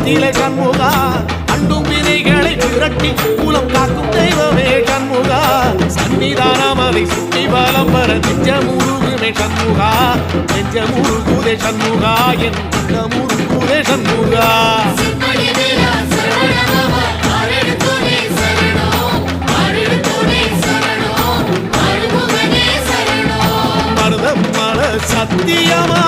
அருகிலே சண்முகா அண்டும் வினைகளை விரட்டி மூலம் காக்கும் தெய்வமே சண்முகா சன்னிதானமலை சுற்றி பலம் வர நெஞ்சமுருகுமே சண்முகா நெஞ்சமுருகுதே சண்முகா என் முருகுதே சண்முகா மருதம் மல சத்தியமா